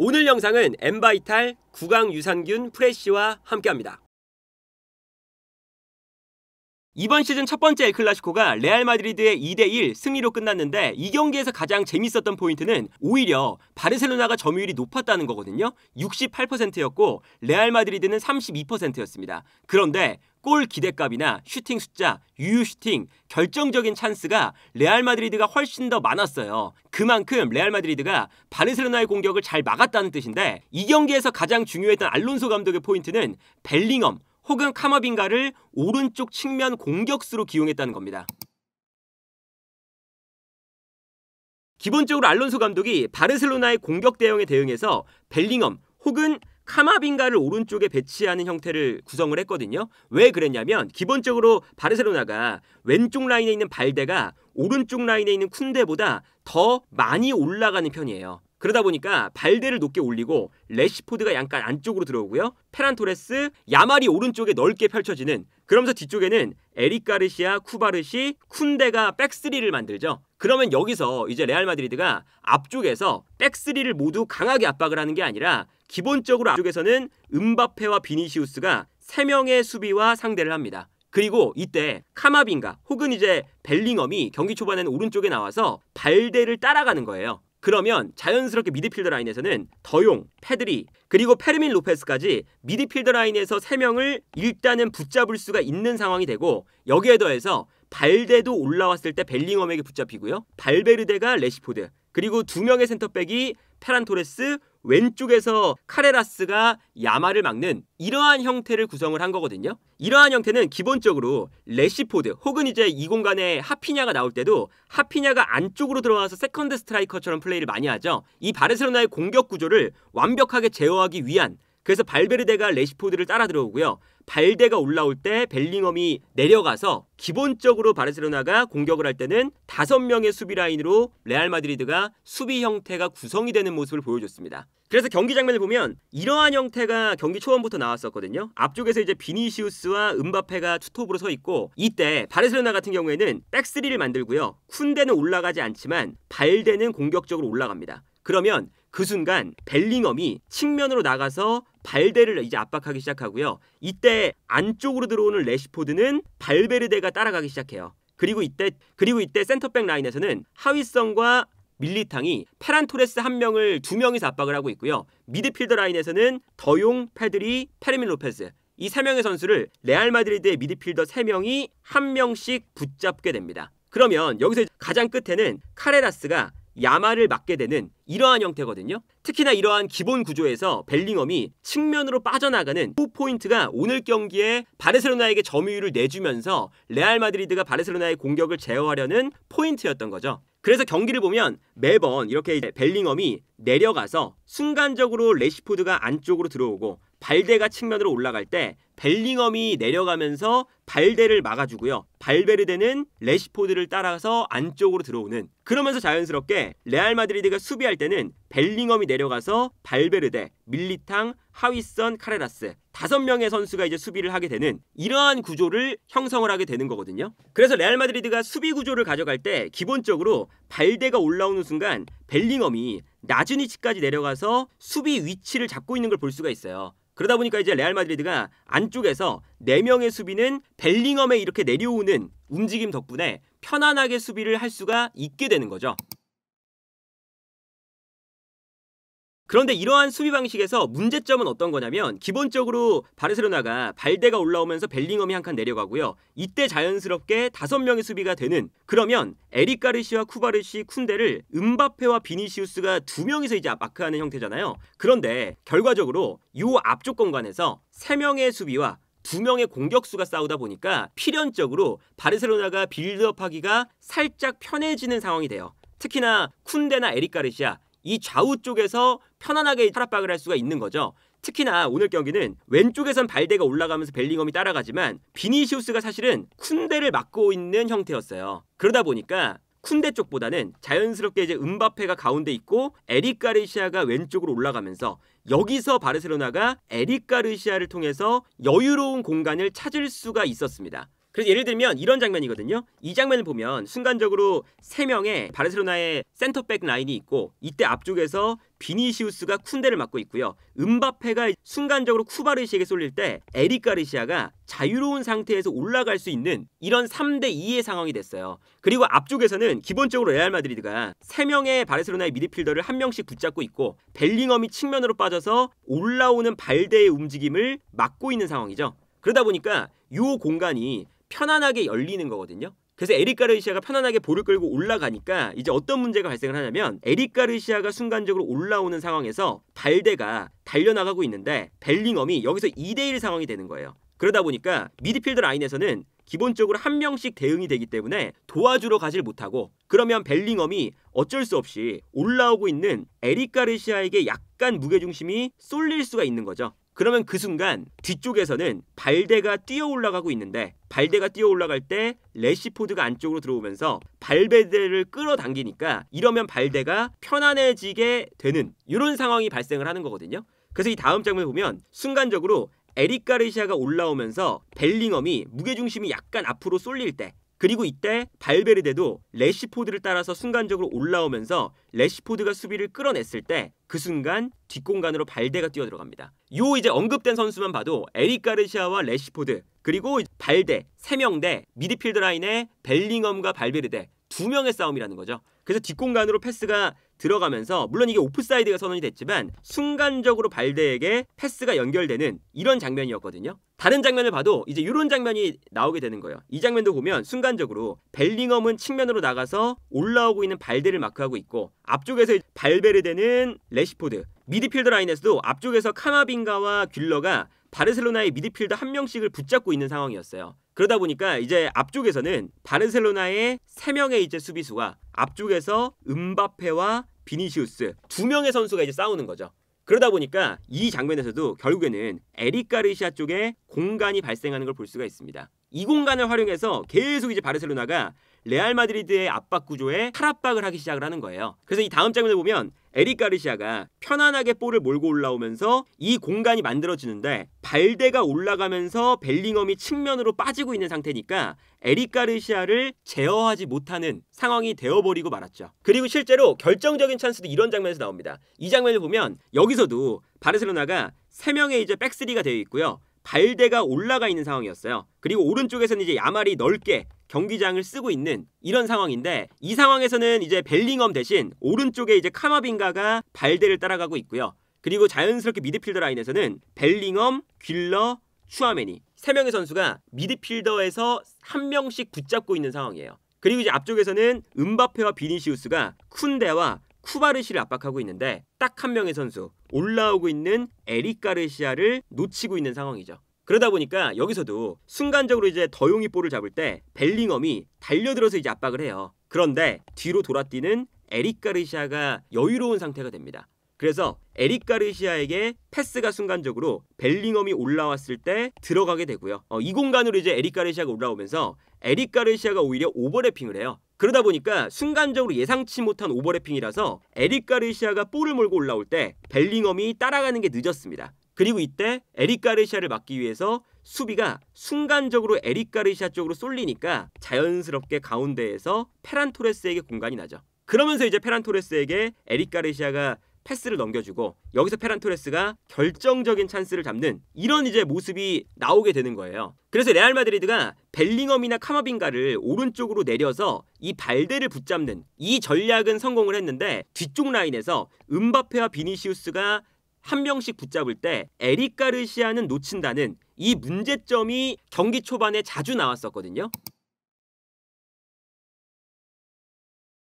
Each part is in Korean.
오늘 영상은 엠바이탈, 구강 유산균 프레쉬와 함께합니다. 이번 시즌 첫 번째 엘클라시코가 레알 마드리드의 2대1 승리로 끝났는데 이 경기에서 가장 재밌었던 포인트는 오히려 바르셀로나가 점유율이 높았다는 거거든요. 68%였고 레알 마드리드는 32%였습니다. 그런데 골 기대값이나 슈팅 숫자, 유효 슈팅, 결정적인 찬스가 레알 마드리드가 훨씬 더 많았어요. 그만큼 레알 마드리드가 바르셀로나의 공격을 잘 막았다는 뜻인데 이 경기에서 가장 중요했던 알론소 감독의 포인트는 벨링엄 혹은 카마빙가를 오른쪽 측면 공격수로 기용했다는 겁니다. 기본적으로 알론소 감독이 바르셀로나의 공격 대형에 대응해서 벨링엄 혹은 카마빙가를 오른쪽에 배치하는 형태를 구성을 했거든요. 왜 그랬냐면 기본적으로 바르셀로나가 왼쪽 라인에 있는 발데가 오른쪽 라인에 있는 쿤데보다 더 많이 올라가는 편이에요. 그러다 보니까 발데를 높게 올리고 레시포드가 약간 안쪽으로 들어오고요. 페란 토레스, 야말이 오른쪽에 넓게 펼쳐지는, 그러면서 뒤쪽에는 에릭 가르시아, 쿠바르시, 쿤데가 백스리를 만들죠. 그러면 여기서 이제 레알 마드리드가 앞쪽에서 백스리를 모두 강하게 압박을 하는 게 아니라 기본적으로 앞쪽에서는 음바페와 비니시우스가 3명의 수비와 상대를 합니다. 그리고 이때 카마빙가 혹은 이제 벨링엄이 경기 초반에는 오른쪽에 나와서 발데를 따라가는 거예요. 그러면 자연스럽게 미드필더 라인에서는 더용, 페드리, 그리고 페르민 로페스까지 미드필더 라인에서 3명을 일단은 붙잡을 수가 있는 상황이 되고, 여기에 더해서 발데도 올라왔을 때 벨링엄에게 붙잡히고요. 발베르데가 레시포드, 그리고 2명의 센터백이 페란 토레스, 왼쪽에서 카레라스가 야마를 막는 이러한 형태를 구성을 한 거거든요. 이러한 형태는 기본적으로 레시포드 혹은 이제 이 공간에 하피냐가 나올 때도 하피냐가 안쪽으로 들어와서 세컨드 스트라이커처럼 플레이를 많이 하죠. 이 바르셀로나의 공격 구조를 완벽하게 제어하기 위한, 그래서 발베르데가 레시포드를 따라 들어오고요. 발데가 올라올 때 벨링엄이 내려가서 기본적으로 바르셀로나가 공격을 할 때는 5명의 수비 라인으로 레알 마드리드가 수비 형태가 구성이 되는 모습을 보여줬습니다. 그래서 경기 장면을 보면 이러한 형태가 경기 초반부터 나왔었거든요. 앞쪽에서 이제 비니시우스와 음바페가 투톱으로 서 있고, 이때 바르셀로나 같은 경우에는 백스리를 만들고요. 쿤데는 올라가지 않지만 발데는 공격적으로 올라갑니다. 그러면 그 순간 벨링엄이 측면으로 나가서 발데를 이제 압박하기 시작하고요. 이때 안쪽으로 들어오는 레시포드는 발베르데가 따라가기 시작해요. 그리고 이때 센터백 라인에서는 하위성과 밀리탕이 페란 토레스 1명을 2명이서 압박을 하고 있고요. 미드필더 라인에서는 더용, 페드리, 페르민 로페스, 이 3명의 선수를 레알 마드리드의 미드필더 3명이 1명씩 붙잡게 됩니다. 그러면 여기서 가장 끝에는 카레라스가 야마를 막게 되는 이러한 형태거든요. 특히나 이러한 기본 구조에서 벨링엄이 측면으로 빠져나가는 그 포인트가 오늘 경기에 바르셀로나에게 점유율을 내주면서 레알 마드리드가 바르셀로나의 공격을 제어하려는 포인트였던 거죠. 그래서 경기를 보면 매번 이렇게 벨링엄이 내려가서 순간적으로 레시포드가 안쪽으로 들어오고 발데가 측면으로 올라갈 때 벨링엄이 내려가면서 발데를 막아주고요. 발베르데는 레시포드를 따라서 안쪽으로 들어오는, 그러면서 자연스럽게 레알 마드리드가 수비할 때는 벨링엄이 내려가서 발베르데, 밀리탕, 하위선, 카레라스 5명의 선수가 이제 수비를 하게 되는 이러한 구조를 형성을 하게 되는 거거든요. 그래서 레알 마드리드가 수비 구조를 가져갈 때 기본적으로 발데가 올라오는 순간 벨링엄이 낮은 위치까지 내려가서 수비 위치를 잡고 있는 걸 볼 수가 있어요. 그러다 보니까 이제 레알 마드리드가 안쪽에서 4명의 수비는 벨링엄에 이렇게 내려오는 움직임 덕분에 편안하게 수비를 할 수가 있게 되는 거죠. 그런데 이러한 수비 방식에서 문제점은 어떤 거냐면 기본적으로 바르셀로나가 발데가 올라오면서 벨링엄이 한 칸 내려가고요. 이때 자연스럽게 5명의 수비가 되는, 그러면 에릭 가르시와 쿠바르시, 쿤데를 음바페와 비니시우스가 2명이서 이제 마크하는 형태잖아요. 그런데 결과적으로 이 앞쪽 공간에서 3명의 수비와 2명의 공격수가 싸우다 보니까 필연적으로 바르셀로나가 빌드업하기가 살짝 편해지는 상황이 돼요. 특히나 쿤데나 에릭 가르시아, 이 좌우 쪽에서 편안하게 탈압박을 할 수가 있는 거죠. 특히나 오늘 경기는 왼쪽에선 발데가 올라가면서 벨링엄이 따라가지만 비니시우스가 사실은 쿤데를 막고 있는 형태였어요. 그러다 보니까 쿤데 쪽보다는 자연스럽게 이제 음바페가 가운데 있고 에릭 가르시아가 왼쪽으로 올라가면서 여기서 바르셀로나가 에릭 가르시아를 통해서 여유로운 공간을 찾을 수가 있었습니다. 그래서 예를 들면 이런 장면이거든요. 이 장면을 보면 순간적으로 3명의 바르셀로나의 센터백 라인이 있고 이때 앞쪽에서 비니시우스가 쿤데를 맡고 있고요. 음바페가 순간적으로 쿠바르시에게 쏠릴 때 에릭 가르시아가 자유로운 상태에서 올라갈 수 있는 이런 3대2의 상황이 됐어요. 그리고 앞쪽에서는 기본적으로 레알 마드리드가 3명의 바르셀로나의 미드필더를 한 명씩 붙잡고 있고 벨링엄이 측면으로 빠져서 올라오는 발대의 움직임을 막고 있는 상황이죠. 그러다 보니까 이 공간이 편안하게 열리는 거거든요. 그래서 에릭 가르시아가 편안하게 볼을 끌고 올라가니까 이제 어떤 문제가 발생을 하냐면 에릭 가르시아가 순간적으로 올라오는 상황에서 발데가 달려나가고 있는데 벨링엄이 여기서 2대1 상황이 되는 거예요. 그러다 보니까 미드필더 라인에서는 기본적으로 한 명씩 대응이 되기 때문에 도와주러 가질 못하고 그러면 벨링엄이 어쩔 수 없이 올라오고 있는 에릭 가르시아에게 약간 무게중심이 쏠릴 수가 있는 거죠. 그러면 그 순간 뒤쪽에서는 발데가 뛰어 올라가고 있는데 발데가 뛰어 올라갈 때 레시포드가 안쪽으로 들어오면서 발베데를 끌어당기니까 이러면 발데가 편안해지게 되는 이런 상황이 발생을 하는 거거든요. 그래서 이 다음 장면을 보면 순간적으로 에릭 가르시아가 올라오면서 벨링엄이 무게중심이 약간 앞으로 쏠릴 때 그리고 이때 발베르데도 레시포드를 따라서 순간적으로 올라오면서 레시포드가 수비를 끌어냈을 때 그 순간 뒷공간으로 발데가 뛰어들어갑니다. 요 이제 언급된 선수만 봐도 에릭 가르시아와 레시포드 그리고 발데 3명 대 미드필드 라인의 벨링엄과 발베르데 2명의 싸움이라는 거죠. 그래서 뒷공간으로 패스가 들어가면서 물론 이게 오프사이드가 선언이 됐지만 순간적으로 발데에게 패스가 연결되는 이런 장면이었거든요. 다른 장면을 봐도 이제 이런 장면이 나오게 되는 거예요. 이 장면도 보면 순간적으로 벨링엄은 측면으로 나가서 올라오고 있는 발데를 마크하고 있고 앞쪽에서 발베르데는 레시포드 미드필더 라인에서도 앞쪽에서 카마빙가와 귤러가 바르셀로나의 미드필더 한 명씩을 붙잡고 있는 상황이었어요. 그러다 보니까 이제 앞쪽에서는 바르셀로나의 3명의 이제 수비수가 앞쪽에서 음바페와 비니시우스 2명의 선수가 이제 싸우는 거죠. 그러다 보니까 이 장면에서도 결국에는 에릭 가르시아 쪽에 공간이 발생하는 걸 볼 수가 있습니다. 이 공간을 활용해서 계속 이제 바르셀로나가 레알 마드리드의 압박 구조에 탈압박을 하기 시작을 하는 거예요. 그래서 이 다음 장면을 보면 에릭 가르시아가 편안하게 볼을 몰고 올라오면서 이 공간이 만들어지는데 발데가 올라가면서 벨링엄이 측면으로 빠지고 있는 상태니까 에릭 가르시아를 제어하지 못하는 상황이 되어버리고 말았죠. 그리고 실제로 결정적인 찬스도 이런 장면에서 나옵니다. 이 장면을 보면 여기서도 바르셀로나가 3명의 이제 백스리가 되어 있고요. 발데가 올라가 있는 상황이었어요. 그리고 오른쪽에서는 이제 야말이 넓게 경기장을 쓰고 있는 이런 상황인데 이 상황에서는 이제 벨링엄 대신 오른쪽에 이제 카마빙가가 발데를 따라가고 있고요. 그리고 자연스럽게 미드필더 라인에서는 벨링엄, 귤러, 추아메니 3명의 선수가 미드필더에서 한 명씩 붙잡고 있는 상황이에요. 그리고 이제 앞쪽에서는 음바페와 비니시우스가 쿤데와 쿠바르시를 압박하고 있는데 딱 한 명의 선수 올라오고 있는 에릭 가르시아를 놓치고 있는 상황이죠. 그러다 보니까 여기서도 순간적으로 이제 더용이 볼을 잡을 때 벨링엄이 달려들어서 이제 압박을 해요. 그런데 뒤로 돌아뛰는 에릭 가르시아가 여유로운 상태가 됩니다. 그래서 에릭 가르시아에게 패스가 순간적으로 벨링엄이 올라왔을 때 들어가게 되고요. 이 공간으로 이제 에릭 가르시아가 올라오면서 에릭 가르시아가 오히려 오버래핑을 해요. 그러다 보니까 순간적으로 예상치 못한 오버래핑이라서 에릭 가르시아가 볼을 몰고 올라올 때 벨링엄이 따라가는 게 늦었습니다. 그리고 이때 에릭 가르시아를 막기 위해서 수비가 순간적으로 에릭 가르시아 쪽으로 쏠리니까 자연스럽게 가운데에서 페란 토레스에게 공간이 나죠. 그러면서 이제 페란 토레스에게 에릭 가르시아가 패스를 넘겨주고 여기서 페란 토레스가 결정적인 찬스를 잡는 이런 이제 모습이 나오게 되는 거예요. 그래서 레알 마드리드가 벨링엄이나 카마빙가를 오른쪽으로 내려서 이 발데를 붙잡는 이 전략은 성공을 했는데 뒤쪽 라인에서 음바페와 비니시우스가 한 명씩 붙잡을 때 에릭 가르시아는 놓친다는 이 문제점이 경기 초반에 자주 나왔었거든요.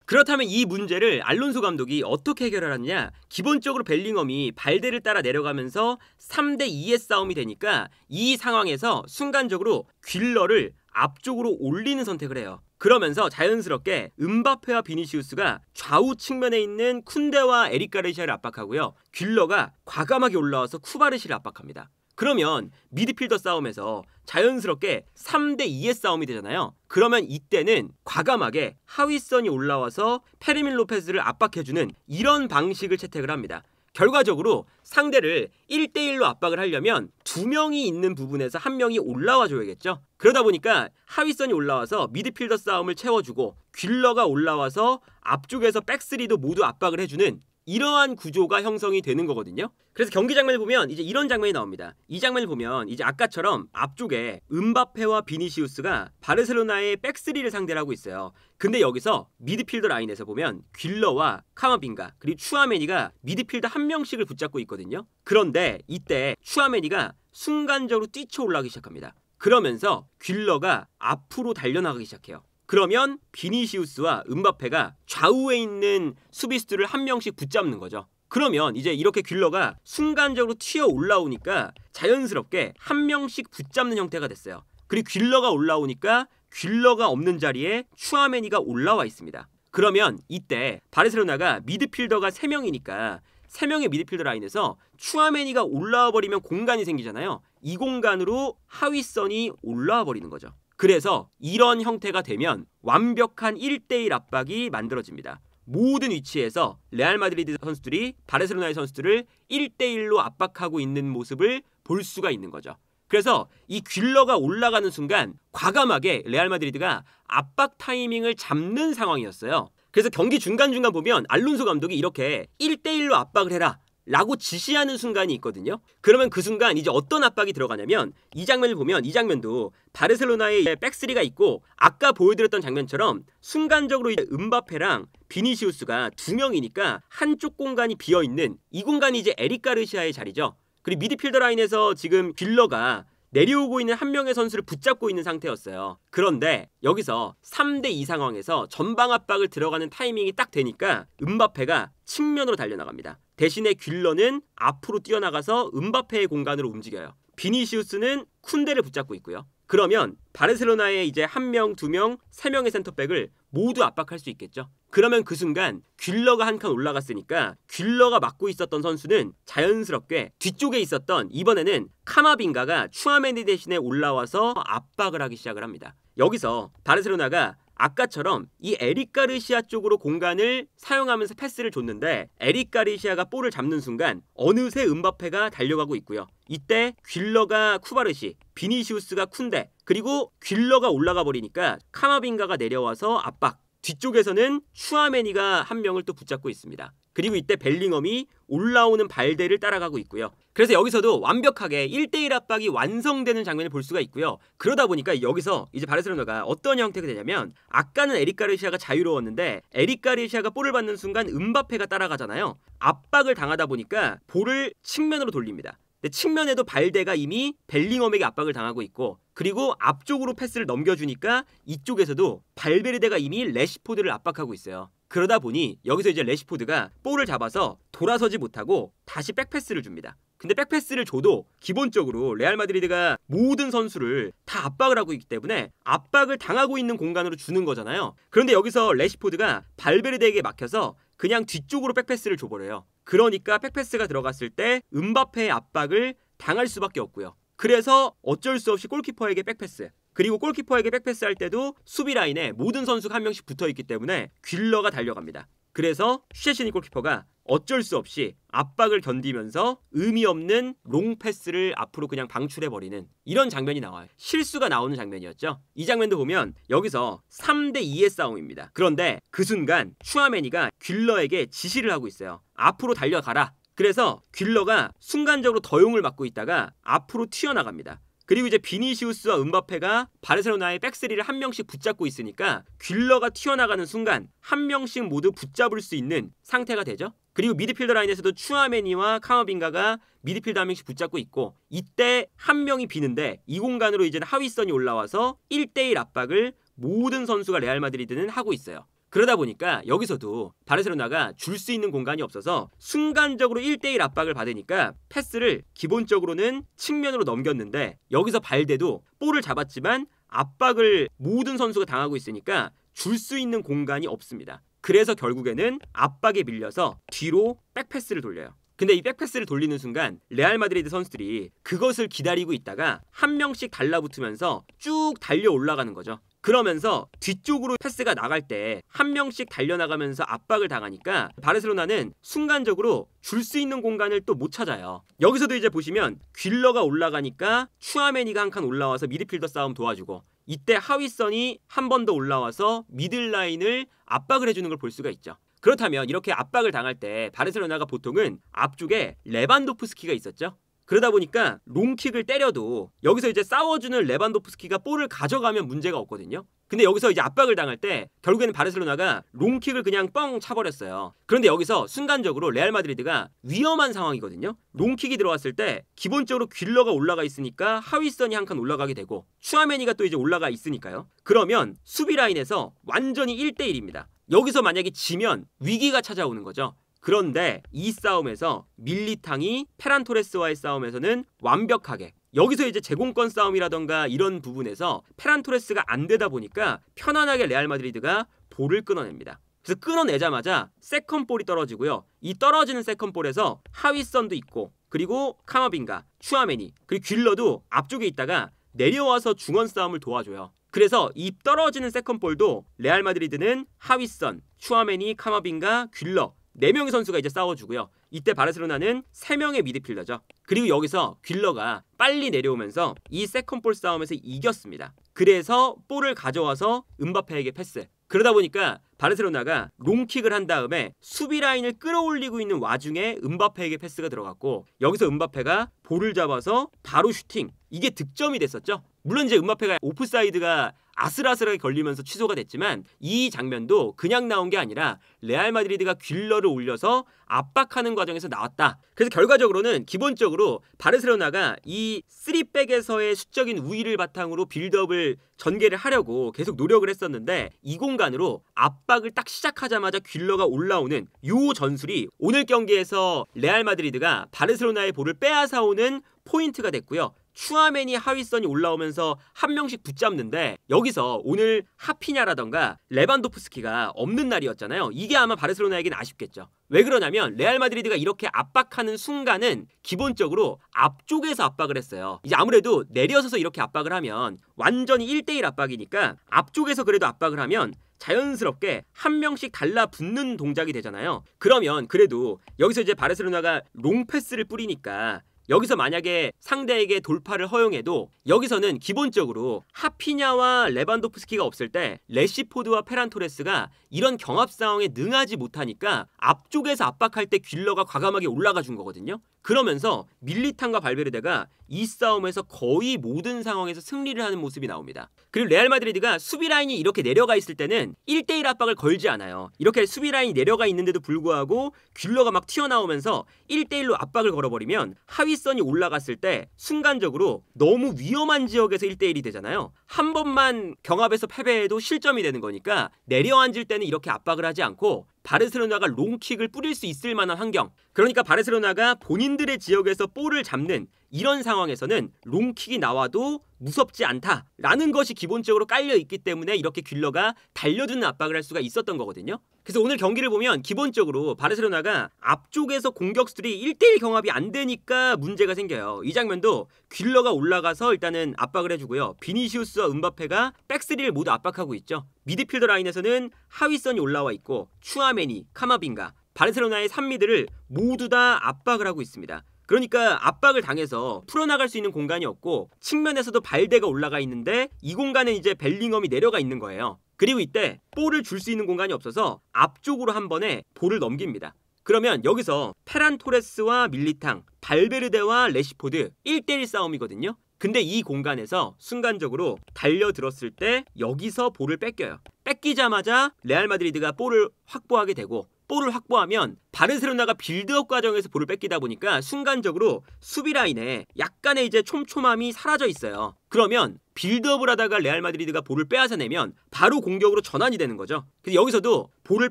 그렇다면 이 문제를 알론소 감독이 어떻게 해결하느냐? 기본적으로 벨링엄이 발데를 따라 내려가면서 3대2의 싸움이 되니까 이 상황에서 순간적으로 귤러를 앞쪽으로 올리는 선택을 해요. 그러면서 자연스럽게 음바페와 비니시우스가 좌우 측면에 있는 쿤데와 에릭 가르시아를 압박하고요. 귤러가 과감하게 올라와서 쿠바르시를 압박합니다. 그러면 미드필더 싸움에서 자연스럽게 3대2의 싸움이 되잖아요. 그러면 이때는 과감하게 하위선이 올라와서 페르민 로페스를 압박해주는 이런 방식을 채택을 합니다. 결과적으로 상대를 1대1로 압박을 하려면 2명이 있는 부분에서 1명이 올라와 줘야겠죠. 그러다 보니까 하위선이 올라와서 미드필더 싸움을 채워주고 귓러가 올라와서 앞쪽에서 백스리도 모두 압박을 해주는 이러한 구조가 형성이 되는 거거든요. 그래서 경기 장면을 보면 이제 이런 장면이 나옵니다. 이 장면을 보면 이제 아까처럼 앞쪽에 음바페와 비니시우스가 바르셀로나의 백스리를 상대를 하고 있어요. 근데 여기서 미드필더 라인에서 보면 귓러와 카마빙가 그리고 추아메니가 미드필더 1명씩을 붙잡고 있거든요. 그런데 이때 추아메니가 순간적으로 뛰쳐 올라가기 시작합니다. 그러면서 귓러가 앞으로 달려나가기 시작해요. 그러면 비니시우스와 음바페가 좌우에 있는 수비수들을 1명씩 붙잡는 거죠. 그러면 이제 이렇게 귓러가 순간적으로 튀어 올라오니까 자연스럽게 1명씩 붙잡는 형태가 됐어요. 그리고 귓러가 올라오니까 귓러가 없는 자리에 추아메니가 올라와 있습니다. 그러면 이때 바르셀로나가 미드필더가 3명이니까 3명의 미드필더 라인에서 추아메니가 올라와 버리면 공간이 생기잖아요. 이 공간으로 하위선이 올라와 버리는 거죠. 그래서 이런 형태가 되면 완벽한 1대1 압박이 만들어집니다. 모든 위치에서 레알 마드리드 선수들이 바르셀로나의 선수들을 1대1로 압박하고 있는 모습을 볼 수가 있는 거죠. 그래서 이 귓러가 올라가는 순간 과감하게 레알 마드리드가 압박 타이밍을 잡는 상황이었어요. 그래서 경기 중간중간 보면 알론소 감독이 이렇게 1대1로 압박을 해라 라고 지시하는 순간이 있거든요. 그러면 그 순간 이제 어떤 압박이 들어가냐면 이 장면을 보면 이 장면도 바르셀로나의 백스리가 있고 아까 보여드렸던 장면처럼 순간적으로 이제 음바페랑 비니시우스가 2명이니까 한쪽 공간이 비어있는 이 공간이 이제 에릭 가르시아의 자리죠. 그리고 미드필더 라인에서 지금 귓러가 내려오고 있는 1명의 선수를 붙잡고 있는 상태였어요. 그런데 여기서 3대2 상황에서 전방 압박을 들어가는 타이밍이 딱 되니까 음바페가 측면으로 달려나갑니다. 대신에 귓러는 앞으로 뛰어나가서 음바페의 공간으로 움직여요. 비니시우스는 쿤데를 붙잡고 있고요. 그러면 바르셀로나의 이제 1명, 2명, 3명의 센터백을 모두 압박할 수 있겠죠. 그러면 그 순간 귓러가 한 칸 올라갔으니까 귓러가 맡고 있었던 선수는 자연스럽게 뒤쪽에 있었던 이번에는 카마빙가가 추아메니 대신에 올라와서 압박을 하기 시작을 합니다. 여기서 바르셀로나가 아까처럼 이 에릭 가르시아 쪽으로 공간을 사용하면서 패스를 줬는데 에릭 가르시아가 볼을 잡는 순간 어느새 음바페가 달려가고 있고요. 이때 귓러가 쿠바르시, 비니시우스가 쿤데, 그리고 귓러가 올라가 버리니까 카마빙가가 내려와서 압박. 뒤쪽에서는 추아메니가 1명을 또 붙잡고 있습니다. 그리고 이때 벨링엄이 올라오는 발대를 따라가고 있고요. 그래서 여기서도 완벽하게 1대1 압박이 완성되는 장면을 볼 수가 있고요. 그러다 보니까 여기서 이제 바르셀로나가 어떤 형태가 되냐면 아까는 에릭 가르시아가 자유로웠는데 에릭 가르시아가 볼을 받는 순간 음바페가 따라가잖아요. 압박을 당하다 보니까 볼을 측면으로 돌립니다. 근데 측면에도 발대가 이미 벨링엄에게 압박을 당하고 있고 그리고 앞쪽으로 패스를 넘겨주니까 이쪽에서도 발베르데가 이미 레시포드를 압박하고 있어요. 그러다 보니 여기서 이제 레시포드가 볼을 잡아서 돌아서지 못하고 다시 백패스를 줍니다. 근데 백패스를 줘도 기본적으로 레알 마드리드가 모든 선수를 다 압박을 하고 있기 때문에 압박을 당하고 있는 공간으로 주는 거잖아요. 그런데 여기서 레시포드가 발베르데에게 막혀서 그냥 뒤쪽으로 백패스를 줘버려요. 그러니까 백패스가 들어갔을 때 음바페의 압박을 당할 수밖에 없고요. 그래서 어쩔 수 없이 골키퍼에게 백패스, 그리고 골키퍼에게 백패스할 때도 수비 라인에 모든 선수가 1명씩 붙어있기 때문에 귓러가 달려갑니다. 그래서 슈체시니 골키퍼가 어쩔 수 없이 압박을 견디면서 의미 없는 롱패스를 앞으로 그냥 방출해버리는 이런 장면이 나와요. 실수가 나오는 장면이었죠. 이 장면도 보면 여기서 3대2의 싸움입니다. 그런데 그 순간 추아메니가 귓러에게 지시를 하고 있어요. 앞으로 달려가라. 그래서 귓러가 순간적으로 더용을 맞고 있다가 앞으로 튀어나갑니다. 그리고 이제 비니시우스와 음바페가 바르셀로나의 백스리를 1명씩 붙잡고 있으니까 귓러가 튀어나가는 순간 1명씩 모두 붙잡을 수 있는 상태가 되죠. 그리고 미드필더 라인에서도 추아메니와 카마빙가가 미드필더 1명씩 붙잡고 있고 이때 1명이 비는데 이 공간으로 이제는 하위선이 올라와서 1대1 압박을 모든 선수가 레알 마드리드는 하고 있어요. 그러다 보니까 여기서도 바르셀로나가 줄 수 있는 공간이 없어서 순간적으로 1대1 압박을 받으니까 패스를 기본적으로는 측면으로 넘겼는데 여기서 발대도 볼을 잡았지만 압박을 모든 선수가 당하고 있으니까 줄 수 있는 공간이 없습니다. 그래서 결국에는 압박에 밀려서 뒤로 백패스를 돌려요. 근데 이 백패스를 돌리는 순간 레알 마드리드 선수들이 그것을 기다리고 있다가 1명씩 달라붙으면서 쭉 달려 올라가는 거죠. 그러면서 뒤쪽으로 패스가 나갈 때 한 명씩 달려나가면서 압박을 당하니까 바르셀로나는 순간적으로 줄 수 있는 공간을 또 못 찾아요. 여기서도 이제 보시면 귓러가 올라가니까 추아메니가 한 칸 올라와서 미드필더 싸움 도와주고, 이때 하위선이 한 번 더 올라와서 미들라인을 압박을 해주는 걸 볼 수가 있죠. 그렇다면 이렇게 압박을 당할 때 바르셀로나가 보통은 앞쪽에 레반도프스키가 있었죠. 그러다 보니까 롱킥을 때려도 여기서 이제 싸워주는 레반도프스키가 볼을 가져가면 문제가 없거든요. 근데 여기서 이제 압박을 당할 때 결국에는 바르셀로나가 롱킥을 그냥 뻥 차버렸어요. 그런데 여기서 순간적으로 레알 마드리드가 위험한 상황이거든요. 롱킥이 들어왔을 때 기본적으로 귓러가 올라가 있으니까 하위선이 한 칸 올라가게 되고 추아메니가 또 이제 올라가 있으니까요. 그러면 수비 라인에서 완전히 1대1입니다. 여기서 만약에 지면 위기가 찾아오는 거죠. 그런데 이 싸움에서 밀리탕이 페란 토레스와의 싸움에서는 완벽하게, 여기서 이제 제공권 싸움이라던가 이런 부분에서 페란 토레스가 안 되다 보니까 편안하게 레알 마드리드가 볼을 끊어냅니다. 그래서 끊어내자마자 세컨볼이 떨어지고요. 이 떨어지는 세컨볼에서 하위선도 있고, 그리고 카마빈가, 추아메니, 그리고 귓러도 앞쪽에 있다가 내려와서 중원 싸움을 도와줘요. 그래서 이 떨어지는 세컨볼도 레알 마드리드는 하위선, 추아메니, 카마빈가, 귓러 4명의 선수가 이제 싸워주고요. 이때 바르셀로나는 3명의 미드필더죠. 그리고 여기서 귓러가 빨리 내려오면서 이 세컨볼 싸움에서 이겼습니다. 그래서 볼을 가져와서 음바페에게 패스. 그러다 보니까 바르셀로나가 롱킥을 한 다음에 수비 라인을 끌어올리고 있는 와중에 음바페에게 패스가 들어갔고, 여기서 음바페가 볼을 잡아서 바로 슈팅. 이게 득점이 됐었죠. 물론 이제 음바페가 오프사이드가 아슬아슬하게 걸리면서 취소가 됐지만 이 장면도 그냥 나온 게 아니라 레알 마드리드가 귓러를 올려서 압박하는 과정에서 나왔다. 그래서 결과적으로는 기본적으로 바르셀로나가 이 3백에서의 수적인 우위를 바탕으로 빌드업을 전개를 하려고 계속 노력을 했었는데, 이 공간으로 압박을 딱 시작하자마자 귓러가 올라오는 요 전술이 오늘 경기에서 레알 마드리드가 바르셀로나의 볼을 빼앗아오는 포인트가 됐고요. 추아메니 하위선이 올라오면서 한 명씩 붙잡는데, 여기서 오늘 하피냐라던가 레반도프스키가 없는 날이었잖아요. 이게 아마 바르셀로나에겐 아쉽겠죠. 왜 그러냐면 레알 마드리드가 이렇게 압박하는 순간은 기본적으로 앞쪽에서 압박을 했어요. 이제 아무래도 내려서서 이렇게 압박을 하면 완전히 1대1 압박이니까 앞쪽에서 그래도 압박을 하면 자연스럽게 한 명씩 달라붙는 동작이 되잖아요. 그러면 그래도 여기서 이제 바르셀로나가 롱패스를 뿌리니까 여기서 만약에 상대에게 돌파를 허용해도 여기서는 기본적으로 하피냐와 레반도프스키가 없을 때 레시포드와 페란 토레스가 이런 경합 상황에 능하지 못하니까 앞쪽에서 압박할 때 귓러가 과감하게 올라가 준 거거든요. 그러면서 밀리탕과 발베르데가 이 싸움에서 거의 모든 상황에서 승리를 하는 모습이 나옵니다. 그리고 레알 마드리드가 수비 라인이 이렇게 내려가 있을 때는 1대1 압박을 걸지 않아요. 이렇게 수비 라인이 내려가 있는데도 불구하고 귓러가 막 튀어나오면서 1대1로 압박을 걸어버리면 하위선이 올라갔을 때 순간적으로 너무 위험한 지역에서 1대1이 되잖아요. 한 번만 경합에서 패배해도 실점이 되는 거니까 내려앉을 때는 이렇게 압박을 하지 않고 바르셀로나가 롱킥을 뿌릴 수 있을 만한 환경, 그러니까 바르셀로나가 본인들의 지역에서 볼을 잡는 이런 상황에서는 롱킥이 나와도 무섭지 않다라는 것이 기본적으로 깔려있기 때문에 이렇게 귓러가 달려드는 압박을 할 수가 있었던 거거든요. 그래서 오늘 경기를 보면 기본적으로 바르셀로나가 앞쪽에서 공격수들이 1대1 경합이 안 되니까 문제가 생겨요. 이 장면도 귓러가 올라가서 일단은 압박을 해주고요. 비니시우스와 음바페가 백스리를 모두 압박하고 있죠. 미드필더 라인에서는 하위선이 올라와 있고 추아메니, 카마빈가, 바르셀로나의 3미드를 모두 다 압박을 하고 있습니다. 그러니까 압박을 당해서 풀어나갈 수 있는 공간이 없고 측면에서도 발대가 올라가 있는데 이 공간에 이제 벨링엄이 내려가 있는 거예요. 그리고 이때 볼을 줄 수 있는 공간이 없어서 앞쪽으로 한 번에 볼을 넘깁니다. 그러면 여기서 페란 토레스와 밀리탕, 발베르데와 레시포드 1대1 싸움이거든요. 근데 이 공간에서 순간적으로 달려들었을 때 여기서 볼을 뺏겨요. 뺏기자마자 레알 마드리드가 볼을 확보하게 되고, 볼을 확보하면 바르셀로나가 빌드업 과정에서 볼을 뺏기다 보니까 순간적으로 수비 라인에 약간의 이제 촘촘함이 사라져 있어요. 그러면 빌드업을 하다가 레알 마드리드가 볼을 빼앗아내면 바로 공격으로 전환이 되는 거죠. 그래서 여기서도 볼을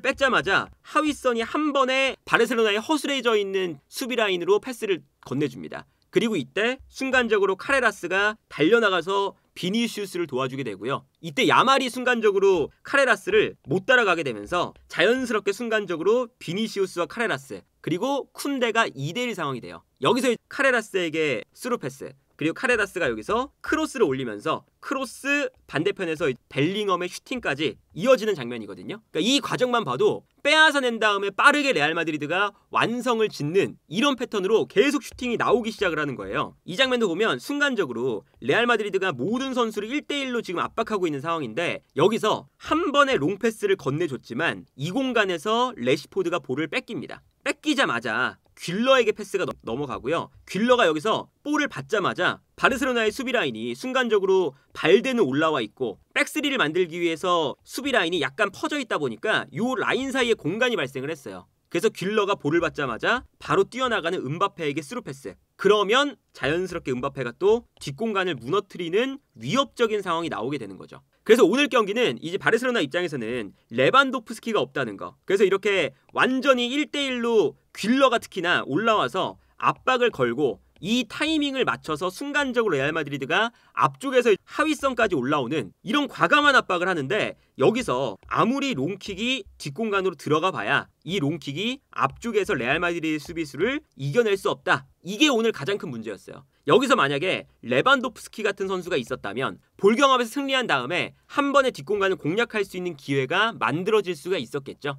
뺏자마자 하위선이 한 번에 바르셀로나에 허술해져 있는 수비 라인으로 패스를 건네줍니다. 그리고 이때 순간적으로 카레라스가 달려나가서 비니시우스를 도와주게 되고요. 이때 야말이 순간적으로 카레라스를 못 따라가게 되면서 자연스럽게 순간적으로 비니시우스와 카레라스 그리고 쿤데가 2대1 상황이 돼요. 여기서 카레라스에게 스루 패스, 그리고 카레라스가 여기서 크로스를 올리면서 크로스 반대편에서 벨링엄의 슈팅까지 이어지는 장면이거든요. 그러니까 이 과정만 봐도 빼앗아 낸 다음에 빠르게 레알 마드리드가 완성을 짓는 이런 패턴으로 계속 슈팅이 나오기 시작을 하는 거예요. 이 장면도 보면 순간적으로 레알 마드리드가 모든 선수를 1대1로 지금 압박하고 있는 상황인데 여기서 한 번의 롱패스를 건네줬지만 이 공간에서 레시포드가 볼을 뺏깁니다. 뺏기자마자 귓러에게 패스가 넘어가고요. 귓러가 여기서 볼을 받자마자 바르셀로나의 수비 라인이 순간적으로 발대는 올라와 있고 백스리를 만들기 위해서 수비 라인이 약간 퍼져 있다 보니까 이 라인 사이에 공간이 발생을 했어요. 그래서 귓러가 볼을 받자마자 바로 뛰어나가는 음바페에게 스루 패스. 그러면 자연스럽게 음바페가 또 뒷공간을 무너뜨리는 위협적인 상황이 나오게 되는 거죠. 그래서 오늘 경기는 이제 바르셀로나 입장에서는 레반도프스키가 없다는 거. 그래서 이렇게 완전히 1대1로 귓러가 특히나 올라와서 압박을 걸고 이 타이밍을 맞춰서 순간적으로 레알 마드리드가 앞쪽에서 하위선까지 올라오는 이런 과감한 압박을 하는데 여기서 아무리 롱킥이 뒷공간으로 들어가 봐야 이 롱킥이 앞쪽에서 레알 마드리드 수비수를 이겨낼 수 없다. 이게 오늘 가장 큰 문제였어요. 여기서 만약에 레반도프스키 같은 선수가 있었다면 볼 경합에서 승리한 다음에 한 번의 뒷공간을 공략할 수 있는 기회가 만들어질 수가 있었겠죠.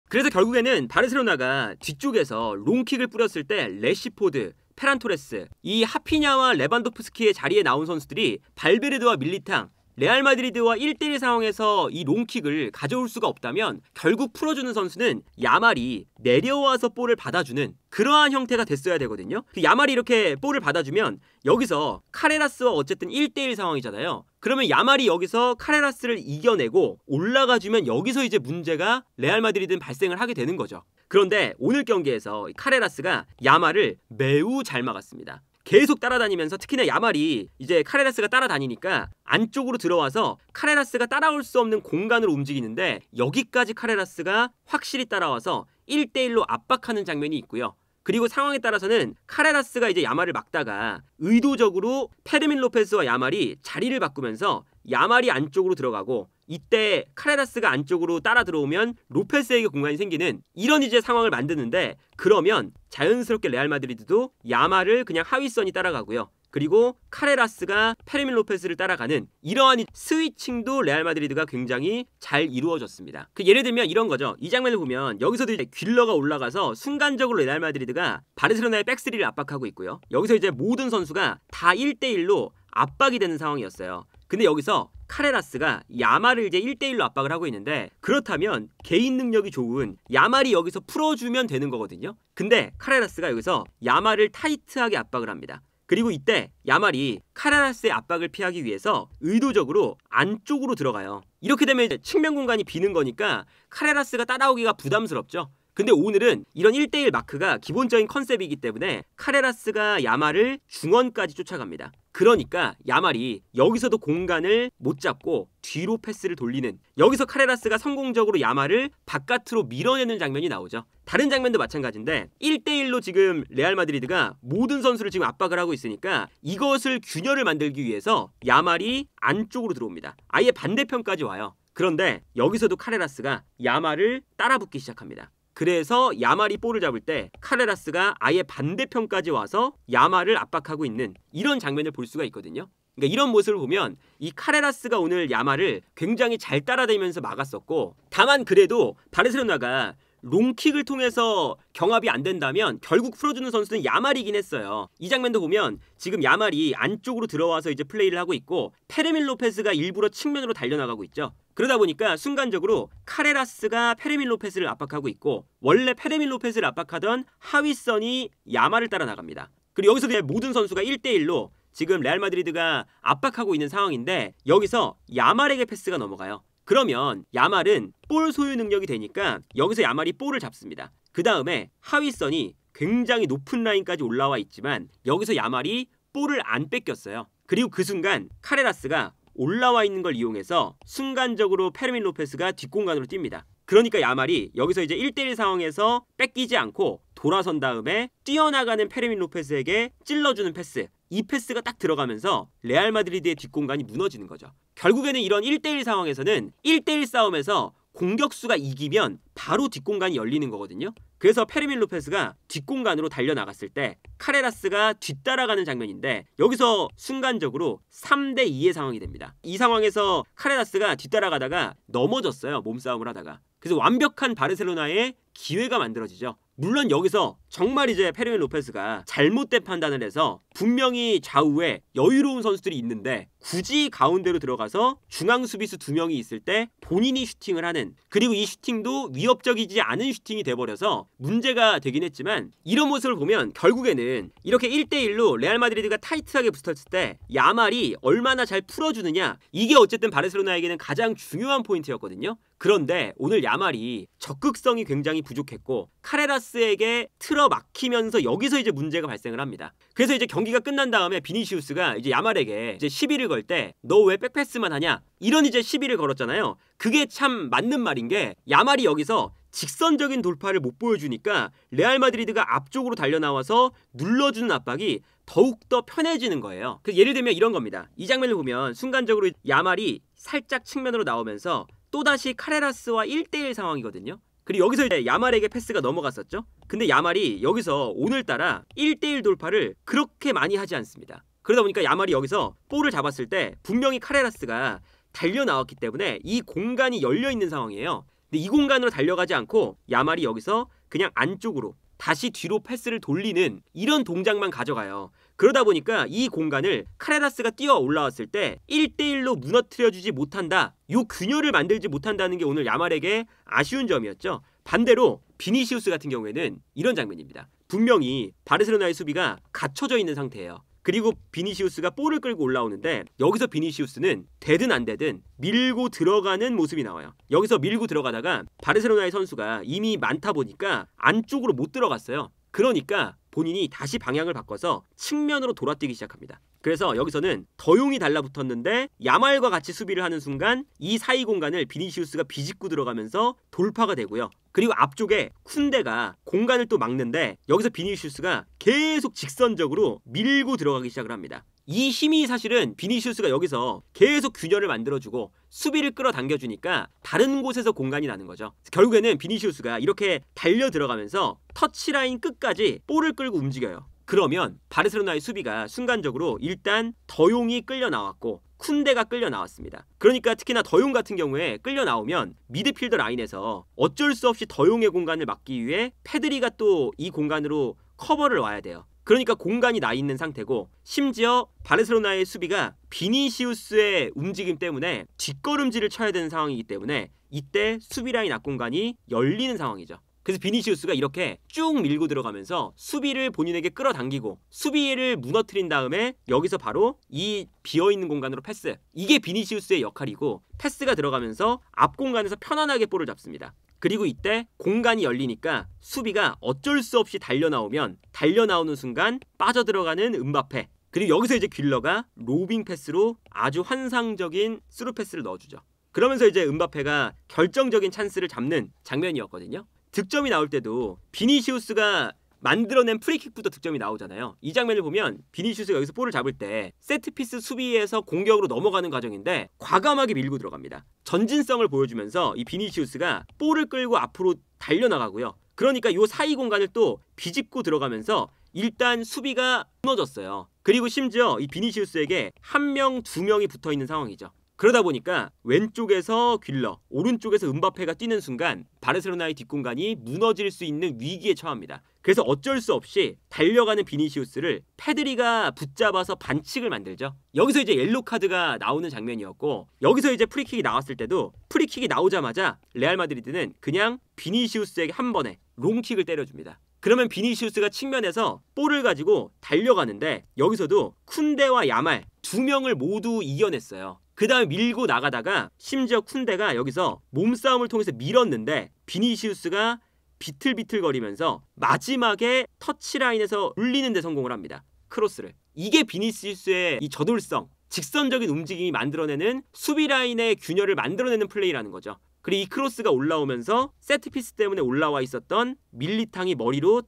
그래서 결국에는 바르셀로나가 뒤쪽에서 롱킥을 뿌렸을 때 레시포드, 페란토레스, 이 하피냐와 레반도프스키의 자리에 나온 선수들이 발베르데와 밀리탕, 레알 마드리드와 1대1 상황에서 이 롱킥을 가져올 수가 없다면 결국 풀어주는 선수는 야말이 내려와서 볼을 받아주는 그러한 형태가 됐어야 되거든요. 야말이 이렇게 볼을 받아주면 여기서 카레라스와 어쨌든 1대1 상황이잖아요. 그러면 야말이 여기서 카레라스를 이겨내고 올라가주면 여기서 이제 문제가 레알 마드리드는 발생을 하게 되는 거죠. 그런데 오늘 경기에서 카레라스가 야말을 매우 잘 막았습니다. 계속 따라다니면서 특히나 야말이 이제 카레라스가 따라다니니까 안쪽으로 들어와서 카레라스가 따라올 수 없는 공간으로 움직이는데 여기까지 카레라스가 확실히 따라와서 1대1로 압박하는 장면이 있고요. 그리고 상황에 따라서는 카레라스가 이제 야말을 막다가 의도적으로 페르민 로페스와 야말이 자리를 바꾸면서 야말이 안쪽으로 들어가고 이때 카레라스가 안쪽으로 따라 들어오면 로페스에게 공간이 생기는 이런 이제 상황을 만드는데 그러면 자연스럽게 레알 마드리드도 야말을 그냥 하위선이 따라가고요. 그리고 카레라스가 페르민 로페스를 따라가는 이러한 스위칭도 레알 마드리드가 굉장히 잘 이루어졌습니다. 예를 들면 이런 거죠. 이 장면을 보면 여기서도 이제 귓러가 올라가서 순간적으로 레알 마드리드가 바르셀로나의 백스리를 압박하고 있고요. 여기서 이제 모든 선수가 다 1대1로 압박이 되는 상황이었어요. 근데 여기서 카레라스가 야말을 이제 1대1로 압박을 하고 있는데 그렇다면 개인 능력이 좋은 야말이 여기서 풀어주면 되는 거거든요. 근데 카레라스가 여기서 야말을 타이트하게 압박을 합니다. 그리고 이때 야말이 카레라스의 압박을 피하기 위해서 의도적으로 안쪽으로 들어가요. 이렇게 되면 이제 측면 공간이 비는 거니까 카레라스가 따라오기가 부담스럽죠. 근데 오늘은 이런 1대1 마크가 기본적인 컨셉이기 때문에 카레라스가 야말을 중원까지 쫓아갑니다. 그러니까 야말이 여기서도 공간을 못 잡고 뒤로 패스를 돌리는 여기서 카레라스가 성공적으로 야말을 바깥으로 밀어내는 장면이 나오죠. 다른 장면도 마찬가지인데 1대1로 지금 레알 마드리드가 모든 선수를 지금 압박을 하고 있으니까 이것을 균열을 만들기 위해서 야말이 안쪽으로 들어옵니다. 아예 반대편까지 와요. 그런데 여기서도 카레라스가 야말을 따라붙기 시작합니다. 그래서 야말이 볼을 잡을 때 카레라스가 아예 반대편까지 와서 야말을 압박하고 있는 이런 장면을 볼 수가 있거든요. 그러니까 이런 모습을 보면 이 카레라스가 오늘 야말을 굉장히 잘 따라다니면서 막았었고 다만 그래도 바르셀로나가 롱킥을 통해서 경합이 안 된다면 결국 풀어주는 선수는 야말이긴 했어요. 이 장면도 보면 지금 야말이 안쪽으로 들어와서 이제 플레이를 하고 있고 페르민 로페스가 일부러 측면으로 달려나가고 있죠. 그러다 보니까 순간적으로 카레라스가 페르민 로페스를 압박하고 있고 원래 페르민 로페스를 압박하던 하위선이 야말을 따라 나갑니다. 그리고 여기서 모든 선수가 1대1로 지금 레알 마드리드가 압박하고 있는 상황인데 여기서 야말에게 패스가 넘어가요. 그러면 야말은 볼 소유 능력이 되니까 여기서 야말이 볼을 잡습니다. 그 다음에 하위선이 굉장히 높은 라인까지 올라와 있지만 여기서 야말이 볼을 안 뺏겼어요. 그리고 그 순간 카레라스가 올라와 있는 걸 이용해서 순간적으로 페르민 로페스가 뒷공간으로 뜁니다. 그러니까 야말이 여기서 이제 1대1 상황에서 뺏기지 않고 돌아선 다음에 뛰어나가는 페르민 로페스에게 찔러주는 패스, 이 패스가 딱 들어가면서 레알 마드리드의 뒷공간이 무너지는 거죠. 결국에는 이런 1대1 상황에서는 1대1 싸움에서 공격수가 이기면 바로 뒷공간이 열리는 거거든요. 그래서 페르민 로페스가 뒷공간으로 달려나갔을 때 카레라스가 뒤따라가는 장면인데 여기서 순간적으로 3대2의 상황이 됩니다. 이 상황에서 카레라스가 뒤따라가다가 넘어졌어요. 몸싸움을 하다가. 그래서 완벽한 바르셀로나의 기회가 만들어지죠. 물론 여기서 정말 이제 페르민 로페스가 잘못된 판단을 해서 분명히 좌우에 여유로운 선수들이 있는데 굳이 가운데로 들어가서 중앙 수비수 2명이 있을 때 본인이 슈팅을 하는, 그리고 이 슈팅도 위협적이지 않은 슈팅이 돼버려서 문제가 되긴 했지만, 이런 모습을 보면 결국에는 이렇게 1대1로 레알 마드리드가 타이트하게 붙었을 때 야말이 얼마나 잘 풀어주느냐, 이게 어쨌든 바르셀로나에게는 가장 중요한 포인트였거든요. 그런데 오늘 야말이 적극성이 굉장히 부족했고 카레라스에게 틀어 막히면서 여기서 이제 문제가 발생을 합니다. 그래서 이제 경기가 끝난 다음에 비니시우스가 이제 야말에게 이제 시비를 걸 때 너 왜 백패스만 하냐, 이런 이제 시비를 걸었잖아요. 그게 참 맞는 말인 게 야말이 여기서 직선적인 돌파를 못 보여주니까 레알 마드리드가 앞쪽으로 달려나와서 눌러주는 압박이 더욱더 편해지는 거예요. 그래서 예를 들면 이런 겁니다. 이 장면을 보면 순간적으로 야말이 살짝 측면으로 나오면서 또다시 카레라스와 1대1 상황이거든요. 그리고 여기서 이제 야말에게 패스가 넘어갔었죠. 근데 야말이 여기서 오늘따라 1대1 돌파를 그렇게 많이 하지 않습니다. 그러다 보니까 야말이 여기서 볼을 잡았을 때 분명히 카레라스가 달려 나왔기 때문에 이 공간이 열려 있는 상황이에요. 근데 이 공간으로 달려가지 않고 야말이 여기서 그냥 안쪽으로 다시 뒤로 패스를 돌리는 이런 동작만 가져가요. 그러다 보니까 이 공간을 카레라스가 뛰어 올라왔을 때 1대1로 무너뜨려주지 못한다, 요 균열을 만들지 못한다는 게 오늘 야말에게 아쉬운 점이었죠. 반대로 비니시우스 같은 경우에는 이런 장면입니다. 분명히 바르셀로나의 수비가 갇혀져 있는 상태예요. 그리고 비니시우스가 볼을 끌고 올라오는데 여기서 비니시우스는 되든 안 되든 밀고 들어가는 모습이 나와요. 여기서 밀고 들어가다가 바르셀로나의 선수가 이미 많다 보니까 안쪽으로 못 들어갔어요. 그러니까 본인이 다시 방향을 바꿔서 측면으로 돌아뛰기 시작합니다. 그래서 여기서는 더용이 달라붙었는데 야말과 같이 수비를 하는 순간 이 사이 공간을 비니시우스가 비집고 들어가면서 돌파가 되고요. 그리고 앞쪽에 쿤데가 공간을 또 막는데 여기서 비니시우스가 계속 직선적으로 밀고 들어가기 시작을 합니다. 이 힘이 사실은 비니시우스가 여기서 계속 균열을 만들어주고 수비를 끌어당겨주니까 다른 곳에서 공간이 나는 거죠. 결국에는 비니시우스가 이렇게 달려 들어가면서 터치라인 끝까지 볼을 끌고 움직여요. 그러면 바르셀로나의 수비가 순간적으로 일단 더용이 끌려 나왔고 쿤데가 끌려 나왔습니다. 그러니까 특히나 더용 같은 경우에 끌려 나오면 미드필더 라인에서 어쩔 수 없이 더용의 공간을 막기 위해 페드리가 또 이 공간으로 커버를 와야 돼요. 그러니까 공간이 나 있는 상태고, 심지어 바르셀로나의 수비가 비니시우스의 움직임 때문에 뒷걸음질을 쳐야 되는 상황이기 때문에 이때 수비 라인 앞공간이 열리는 상황이죠. 그래서 비니시우스가 이렇게 쭉 밀고 들어가면서 수비를 본인에게 끌어당기고 수비를 무너뜨린 다음에 여기서 바로 이 비어있는 공간으로 패스, 이게 비니시우스의 역할이고 패스가 들어가면서 앞 공간에서 편안하게 볼을 잡습니다. 그리고 이때 공간이 열리니까 수비가 어쩔 수 없이 달려나오는 순간 빠져들어가는 음바페, 그리고 여기서 이제 귓러가 로빙 패스로 아주 환상적인 스루 패스를 넣어주죠. 그러면서 이제 음바페가 결정적인 찬스를 잡는 장면이었거든요. 득점이 나올 때도 비니시우스가 만들어낸 프리킥부터 득점이 나오잖아요. 이 장면을 보면 비니시우스가 여기서 볼을 잡을 때 세트피스 수비에서 공격으로 넘어가는 과정인데 과감하게 밀고 들어갑니다. 전진성을 보여주면서 이 비니시우스가 볼을 끌고 앞으로 달려나가고요. 그러니까 이 사이 공간을 또 비집고 들어가면서 일단 수비가 무너졌어요. 그리고 심지어 이 비니시우스에게 1명, 2명이 붙어있는 상황이죠. 그러다 보니까 왼쪽에서 귓러, 오른쪽에서 음바페가 뛰는 순간 바르셀로나의 뒷공간이 무너질 수 있는 위기에 처합니다. 그래서 어쩔 수 없이 달려가는 비니시우스를 페드리가 붙잡아서 반칙을 만들죠. 여기서 이제 옐로 카드가 나오는 장면이었고, 여기서 이제 프리킥이 나왔을 때도 프리킥이 나오자마자 레알 마드리드는 그냥 비니시우스에게 한 번에 롱킥을 때려줍니다. 그러면 비니시우스가 측면에서 볼을 가지고 달려가는데 여기서도 쿤데와 야말 2명을 모두 이겨냈어요. 그 다음에 밀고 나가다가 심지어 쿤데가 여기서 몸싸움을 통해서 밀었는데 비니시우스가 비틀비틀거리면서 마지막에 터치라인에서 울리는 데 성공을 합니다. 크로스를. 이게 비니시우스의 이 저돌성, 직선적인 움직임이 만들어내는 수비라인의 균열을 만들어내는 플레이라는 거죠. 그리고 이 크로스가 올라오면서 세트피스 때문에 올라와 있었던 밀리탕이 머리로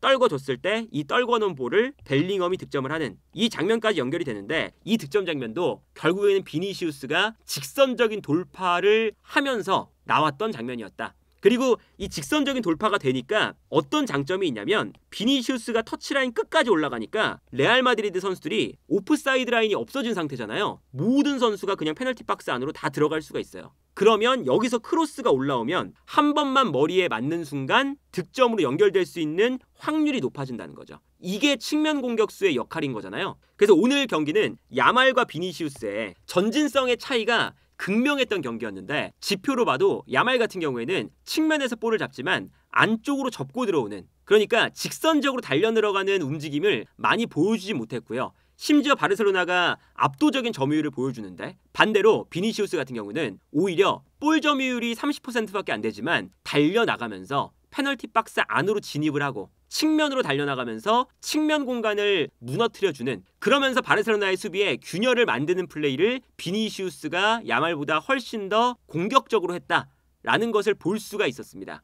떨궈줬을 때 이 떨궈놓은 볼을 벨링엄이 득점을 하는 이 장면까지 연결이 되는데, 이 득점 장면도 결국에는 비니시우스가 직선적인 돌파를 하면서 나왔던 장면이었다. 그리고 이 직선적인 돌파가 되니까 어떤 장점이 있냐면 비니시우스가 터치라인 끝까지 올라가니까 레알 마드리드 선수들이 오프사이드 라인이 없어진 상태잖아요. 모든 선수가 그냥 페널티 박스 안으로 다 들어갈 수가 있어요. 그러면 여기서 크로스가 올라오면 한 번만 머리에 맞는 순간 득점으로 연결될 수 있는 확률이 높아진다는 거죠. 이게 측면 공격수의 역할인 거잖아요. 그래서 오늘 경기는 야말과 비니시우스의 전진성의 차이가 극명했던 경기였는데 지표로 봐도 야말 같은 경우에는 측면에서 볼을 잡지만 안쪽으로 접고 들어오는, 그러니까 직선적으로 달려 들어가는 움직임을 많이 보여주지 못했고요. 심지어 바르셀로나가 압도적인 점유율을 보여주는데 반대로 비니시우스 같은 경우는 오히려 볼 점유율이 30%밖에 안 되지만 달려나가면서 페널티 박스 안으로 진입을 하고 측면으로 달려나가면서 측면 공간을 무너뜨려주는, 그러면서 바르셀로나의 수비에 균열을 만드는 플레이를 비니시우스가 야말보다 훨씬 더 공격적으로 했다라는 것을 볼 수가 있었습니다.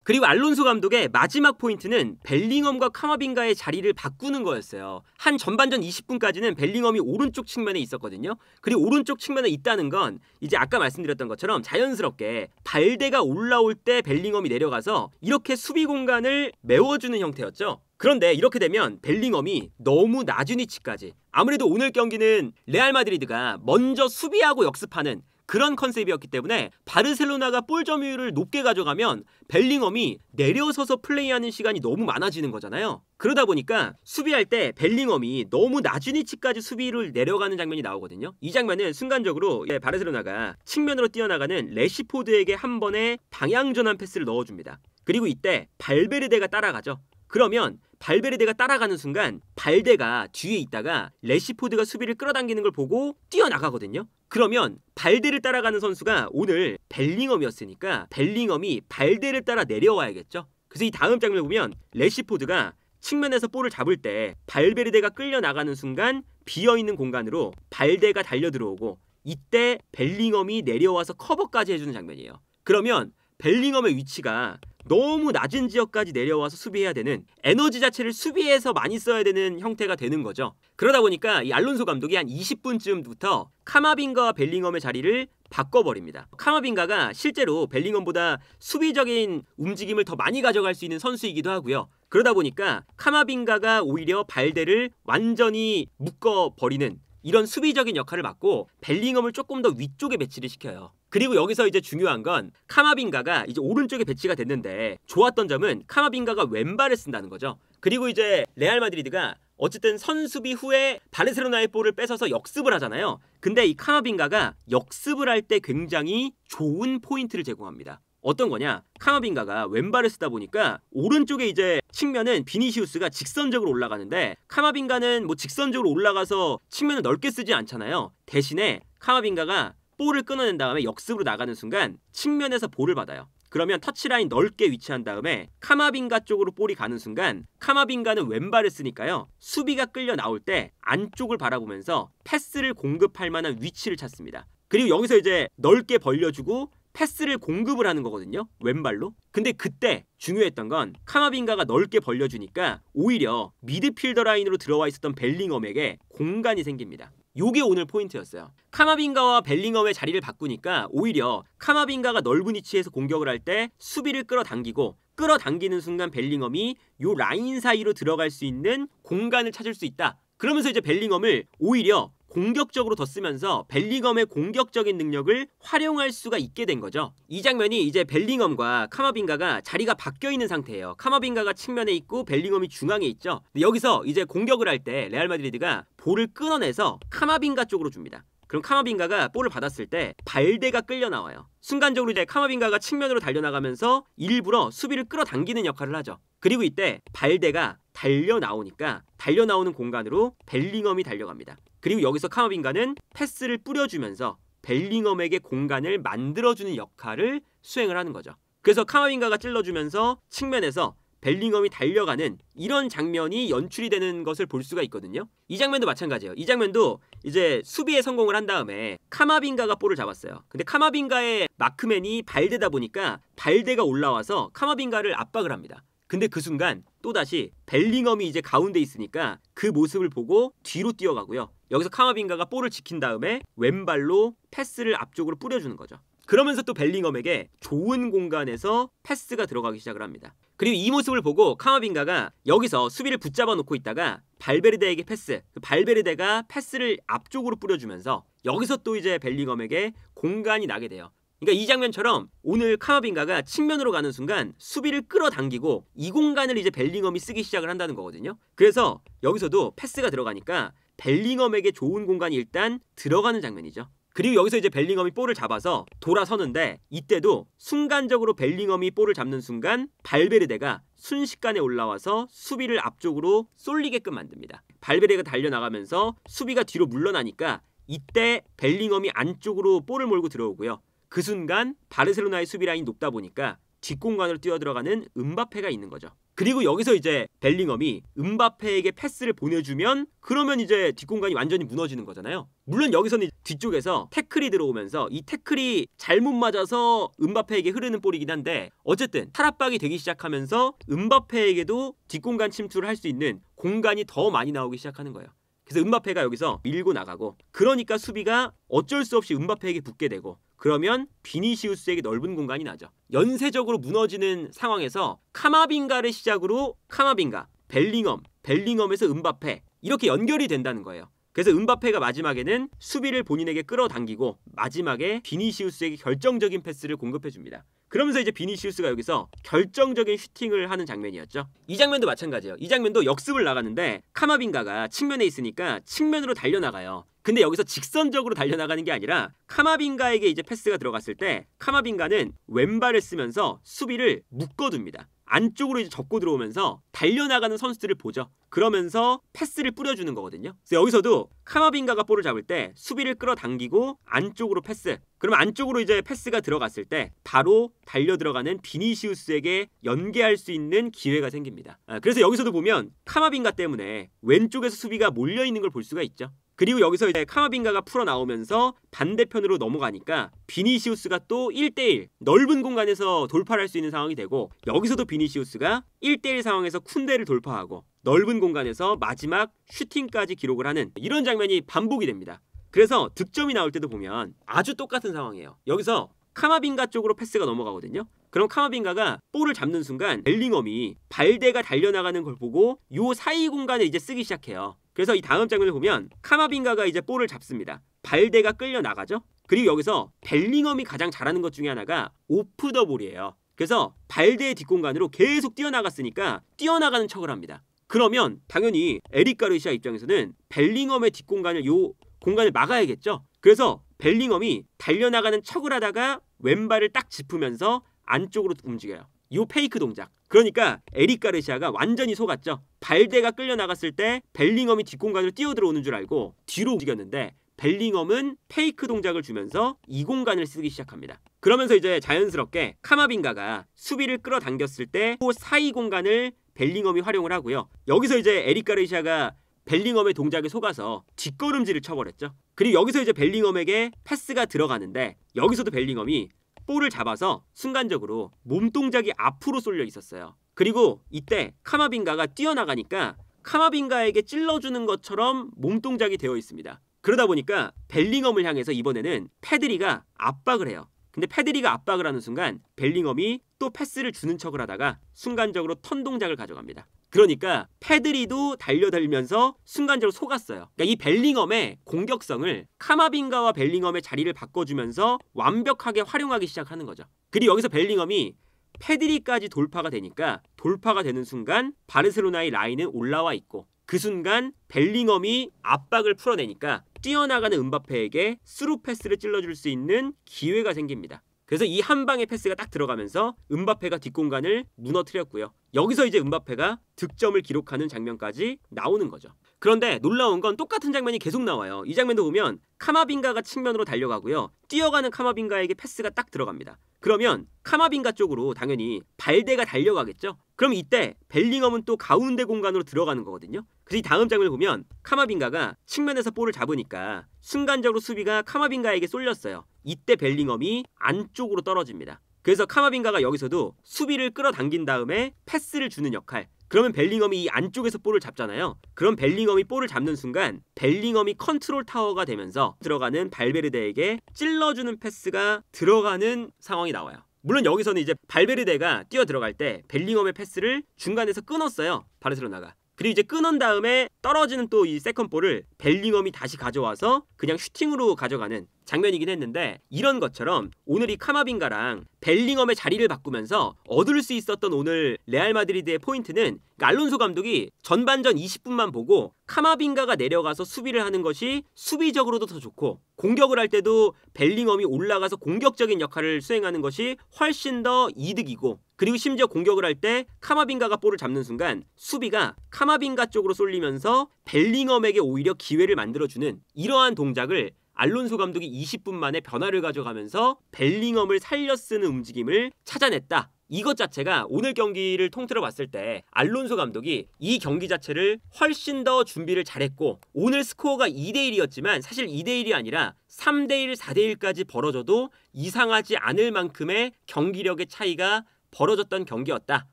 그리고 알론소 감독의 마지막 포인트는 벨링엄과 카마빙가의 자리를 바꾸는 거였어요. 한 전반전 20분까지는 벨링엄이 오른쪽 측면에 있었거든요. 그리고 오른쪽 측면에 있다는 건 이제 아까 말씀드렸던 것처럼 자연스럽게 발대가 올라올 때 벨링엄이 내려가서 이렇게 수비 공간을 메워주는 형태였죠. 그런데 이렇게 되면 벨링엄이 너무 낮은 위치까지, 아무래도 오늘 경기는 레알 마드리드가 먼저 수비하고 역습하는 그런 컨셉이었기 때문에 바르셀로나가 볼 점유율을 높게 가져가면 벨링엄이 내려서서 플레이하는 시간이 너무 많아지는 거잖아요. 그러다 보니까 수비할 때 벨링엄이 너무 낮은 위치까지 수비를 내려가는 장면이 나오거든요. 이 장면은 순간적으로 바르셀로나가 측면으로 뛰어나가는 레시포드에게 한 번에 방향 전환 패스를 넣어줍니다. 그리고 이때 발베르데가 따라가죠. 그러면 발베르데가 따라가는 순간 발데가 뒤에 있다가 레시포드가 수비를 끌어당기는 걸 보고 뛰어나가거든요. 그러면 발데를 따라가는 선수가 오늘 벨링엄이었으니까 벨링엄이 발데를 따라 내려와야겠죠. 그래서 이 다음 장면을 보면 레시포드가 측면에서 볼을 잡을 때 발베르데가 끌려나가는 순간 비어있는 공간으로 발데가 달려들어오고 이때 벨링엄이 내려와서 커버까지 해주는 장면이에요. 그러면 벨링엄의 위치가 너무 낮은 지역까지 내려와서 수비해야 되는, 에너지 자체를 수비에서 많이 써야 되는 형태가 되는 거죠. 그러다 보니까 이 알론소 감독이 한 20분쯤부터 카마빙가와 벨링엄의 자리를 바꿔버립니다. 카마빙가가 실제로 벨링엄보다 수비적인 움직임을 더 많이 가져갈 수 있는 선수이기도 하고요. 그러다 보니까 카마빙가가 오히려 발대를 완전히 묶어버리는 이런 수비적인 역할을 맡고 벨링엄을 조금 더 위쪽에 배치를 시켜요. 그리고 여기서 이제 중요한 건 카마빙가가 이제 오른쪽에 배치가 됐는데 좋았던 점은 카마빙가가 왼발을 쓴다는 거죠. 그리고 이제 레알 마드리드가 어쨌든 선수비 후에 바르셀로나의 볼을 뺏어서 역습을 하잖아요. 근데 이 카마빙가가 역습을 할 때 굉장히 좋은 포인트를 제공합니다. 어떤 거냐? 카마빙가가 왼발을 쓰다 보니까 오른쪽에 이제 측면은 비니시우스가 직선적으로 올라가는데 카마빙가는 뭐 직선적으로 올라가서 측면을 넓게 쓰지 않잖아요. 대신에 카마빙가가 볼을 끊어낸 다음에 역습으로 나가는 순간 측면에서 볼을 받아요. 그러면 터치라인 넓게 위치한 다음에 카마빙가 쪽으로 볼이 가는 순간 카마빙가는 왼발을 쓰니까요. 수비가 끌려 나올 때 안쪽을 바라보면서 패스를 공급할 만한 위치를 찾습니다. 그리고 여기서 이제 넓게 벌려주고 패스를 공급을 하는 거거든요. 왼발로. 근데 그때 중요했던 건 카마빙가가 넓게 벌려주니까 오히려 미드필더 라인으로 들어와 있었던 벨링엄에게 공간이 생깁니다. 요게 오늘 포인트였어요. 카마빙가와 벨링엄의 자리를 바꾸니까 오히려 카마빙가가 넓은 위치에서 공격을 할 때 수비를 끌어당기는 순간 벨링엄이 요 라인 사이로 들어갈 수 있는 공간을 찾을 수 있다. 그러면서 이제 벨링엄을 오히려 공격적으로 더 쓰면서 벨링엄의 공격적인 능력을 활용할 수가 있게 된 거죠. 이 장면이 이제 벨링엄과 카마빙가가 자리가 바뀌어 있는 상태예요. 카마빙가가 측면에 있고 벨링엄이 중앙에 있죠. 근데 여기서 이제 공격을 할 때 레알 마드리드가 볼을 끊어내서 카마빙가 쪽으로 줍니다. 그럼 카마빙가가 볼을 받았을 때 발대가 끌려 나와요. 순간적으로 이제 카마빙가가 측면으로 달려나가면서 일부러 수비를 끌어당기는 역할을 하죠. 그리고 이때 발대가 달려나오니까 달려나오는 공간으로 벨링엄이 달려갑니다. 그리고 여기서 카마빙가는 패스를 뿌려주면서 벨링엄에게 공간을 만들어주는 역할을 수행을 하는 거죠. 그래서 카마빙가가 찔러주면서 측면에서 벨링엄이 달려가는 이런 장면이 연출이 되는 것을 볼 수가 있거든요. 이 장면도 마찬가지예요. 이 장면도 이제 수비에 성공을 한 다음에 카마빙가가 볼을 잡았어요. 근데 카마빙가의 마크맨이 발대다 보니까 발대가 올라와서 카마빙가를 압박을 합니다. 근데 그 순간 또다시 벨링엄이 이제 가운데 있으니까 그 모습을 보고 뒤로 뛰어가고요. 여기서 카마빙가가 볼을 지킨 다음에 왼발로 패스를 앞쪽으로 뿌려주는 거죠. 그러면서 또 벨링엄에게 좋은 공간에서 패스가 들어가기 시작을 합니다. 그리고 이 모습을 보고 카마빙가가 여기서 수비를 붙잡아 놓고 있다가 발베르데에게 패스, 발베르데가 패스를 앞쪽으로 뿌려주면서 여기서 또 이제 벨링엄에게 공간이 나게 돼요. 그러니까 이 장면처럼 오늘 카마빙가가 측면으로 가는 순간 수비를 끌어당기고 이 공간을 이제 벨링엄이 쓰기 시작을 한다는 거거든요. 그래서 여기서도 패스가 들어가니까 벨링엄에게 좋은 공간이 일단 들어가는 장면이죠. 그리고 여기서 이제 벨링엄이 볼을 잡아서 돌아서는데 이때도 순간적으로 벨링엄이 볼을 잡는 순간 발베르데가 순식간에 올라와서 수비를 앞쪽으로 쏠리게끔 만듭니다. 발베르데가 달려나가면서 수비가 뒤로 물러나니까 이때 벨링엄이 안쪽으로 볼을 몰고 들어오고요. 그 순간 바르셀로나의 수비 라인이 높다 보니까 뒷공간으로 뛰어들어가는 음바페가 있는 거죠. 그리고 여기서 이제 벨링엄이 음바페에게 패스를 보내주면 그러면 이제 뒷공간이 완전히 무너지는 거잖아요. 물론 여기서는 뒤쪽에서 태클이 들어오면서 이 태클이 잘못 맞아서 음바페에게 흐르는 볼이긴 한데 어쨌든 탈압박이 되기 시작하면서 음바페에게도 뒷공간 침투를 할 수 있는 공간이 더 많이 나오기 시작하는 거예요. 그래서 음바페가 여기서 밀고 나가고 그러니까 수비가 어쩔 수 없이 음바페에게 붙게 되고 그러면 비니시우스에게 넓은 공간이 나죠. 연쇄적으로 무너지는 상황에서 카마빙가를 시작으로 카마빙가, 벨링엄, 벨링엄에서 음바페 이렇게 연결이 된다는 거예요. 그래서 음바페가 마지막에는 수비를 본인에게 끌어당기고 마지막에 비니시우스에게 결정적인 패스를 공급해줍니다. 그러면서 이제 비니시우스가 여기서 결정적인 슈팅을 하는 장면이었죠. 이 장면도 마찬가지예요. 이 장면도 역습을 나가는데 카마빙가가 측면에 있으니까 측면으로 달려나가요. 근데 여기서 직선적으로 달려나가는 게 아니라 카마빙가에게 이제 패스가 들어갔을 때 카마빙가는 왼발을 쓰면서 수비를 묶어둡니다. 안쪽으로 이제 접고 들어오면서 달려나가는 선수들을 보죠. 그러면서 패스를 뿌려주는 거거든요. 그래서 여기서도 카마빙가가 볼을 잡을 때 수비를 끌어당기고 안쪽으로 패스. 그러면 안쪽으로 이제 패스가 들어갔을 때 바로 달려 들어가는 비니시우스에게 연계할 수 있는 기회가 생깁니다. 그래서 여기서도 보면 카마빙가 때문에 왼쪽에서 수비가 몰려 있는 걸 볼 수가 있죠. 그리고 여기서 이제 카마빙가가 풀어 나오면서 반대편으로 넘어가니까 비니시우스가 또 1대1 넓은 공간에서 돌파를 할 수 있는 상황이 되고 여기서도 비니시우스가 1대1 상황에서 쿤데를 돌파하고 넓은 공간에서 마지막 슈팅까지 기록을 하는 이런 장면이 반복이 됩니다. 그래서 득점이 나올 때도 보면 아주 똑같은 상황이에요. 여기서 카마빙가 쪽으로 패스가 넘어가거든요. 그럼 카마빙가가 볼을 잡는 순간 벨링엄이 발대가 달려나가는 걸 보고 요 사이 공간을 이제 쓰기 시작해요. 그래서 이 다음 장면을 보면 카마빙가가 이제 볼을 잡습니다. 발대가 끌려 나가죠. 그리고 여기서 벨링엄이 가장 잘하는 것 중에 하나가 오프 더 볼이에요. 그래서 발대의 뒷공간으로 계속 뛰어나갔으니까 뛰어나가는 척을 합니다. 그러면 당연히 에릭 가르시아 입장에서는 벨링엄의 뒷공간을 요 공간을 막아야겠죠. 그래서 벨링엄이 달려나가는 척을 하다가 왼발을 딱 짚으면서 안쪽으로 움직여요. 요 페이크 동작. 그러니까 에릭 가르시아가 완전히 속았죠. 발대가 끌려 나갔을 때 벨링엄이 뒷공간으로 뛰어들어오는 줄 알고 뒤로 움직였는데 벨링엄은 페이크 동작을 주면서 이 공간을 쓰기 시작합니다. 그러면서 이제 자연스럽게 카마빙가가 수비를 끌어당겼을 때 그 사이 공간을 벨링엄이 활용을 하고요. 여기서 이제 에릭 가르시아가 벨링엄의 동작에 속아서 뒷걸음질을 쳐버렸죠. 그리고 여기서 이제 벨링엄에게 패스가 들어가는데 여기서도 벨링엄이 볼을 잡아서 순간적으로 몸동작이 앞으로 쏠려 있었어요. 그리고 이때 카마빙가가 뛰어나가니까 카마빙가에게 찔러주는 것처럼 몸동작이 되어 있습니다. 그러다 보니까 벨링엄을 향해서 이번에는 페드리가 압박을 해요. 근데 페드리가 압박을 하는 순간 벨링엄이 또 패스를 주는 척을 하다가 순간적으로 턴 동작을 가져갑니다. 그러니까 페드리도 달려들면서 순간적으로 속았어요. 그러니까 이 벨링엄의 공격성을 카마빙가와 벨링엄의 자리를 바꿔주면서 완벽하게 활용하기 시작하는 거죠. 그리고 여기서 벨링엄이 페드리까지 돌파가 되니까 돌파가 되는 순간 바르셀로나의 라인은 올라와 있고 그 순간 벨링엄이 압박을 풀어내니까 뛰어나가는 음바페에게 스루 패스를 찔러줄 수 있는 기회가 생깁니다. 그래서 이 한 방의 패스가 딱 들어가면서 음바페가 뒷공간을 무너뜨렸고요. 여기서 이제 음바페가 득점을 기록하는 장면까지 나오는 거죠. 그런데 놀라운 건 똑같은 장면이 계속 나와요. 이 장면도 보면 카마빙가가 측면으로 달려가고요. 뛰어가는 카마빙가에게 패스가 딱 들어갑니다. 그러면 카마빙가 쪽으로 당연히 발대가 달려가겠죠. 그럼 이때 벨링엄은 또 가운데 공간으로 들어가는 거거든요. 그래서 이 다음 장면을 보면 카마빙가가 측면에서 볼을 잡으니까 순간적으로 수비가 카마빙가에게 쏠렸어요. 이때 벨링엄이 안쪽으로 떨어집니다. 그래서 카마빙가가 여기서도 수비를 끌어당긴 다음에 패스를 주는 역할. 그러면 벨링엄이 이 안쪽에서 볼을 잡잖아요. 그럼 벨링엄이 볼을 잡는 순간 벨링엄이 컨트롤 타워가 되면서 들어가는 발베르데에게 찔러주는 패스가 들어가는 상황이 나와요. 물론 여기서는 이제 발베르데가 뛰어 들어갈 때 벨링엄의 패스를 중간에서 끊었어요. 바르셀로나가. 그리고 이제 끊은 다음에 떨어지는 또 이 세컨볼을 벨링엄이 다시 가져와서 그냥 슈팅으로 가져가는 장면이긴 했는데, 이런 것처럼 오늘 이 카마빙가랑 벨링엄의 자리를 바꾸면서 얻을 수 있었던 오늘 레알 마드리드의 포인트는 알론소 감독이 전반전 20분만 보고 카마빙가가 내려가서 수비를 하는 것이 수비적으로도 더 좋고 공격을 할 때도 벨링엄이 올라가서 공격적인 역할을 수행하는 것이 훨씬 더 이득이고, 그리고 심지어 공격을 할 때 카마빙가가 볼을 잡는 순간 수비가 카마빙가 쪽으로 쏠리면서 벨링엄에게 오히려 기회를 만들어주는 이러한 동작을 알론소 감독이 20분 만에 변화를 가져가면서 벨링엄을 살려 쓰는 움직임을 찾아냈다. 이것 자체가 오늘 경기를 통틀어 봤을 때 알론소 감독이 이 경기 자체를 훨씬 더 준비를 잘했고, 오늘 스코어가 2대1이었지만 사실 2대1이 아니라 3대1, 4대1까지 벌어져도 이상하지 않을 만큼의 경기력의 차이가 벌어졌던 경기였다.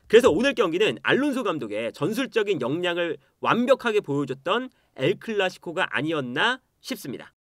그래서 오늘 경기는 알론소 감독의 전술적인 역량을 완벽하게 보여줬던 엘클라시코가 아니었나 싶습니다.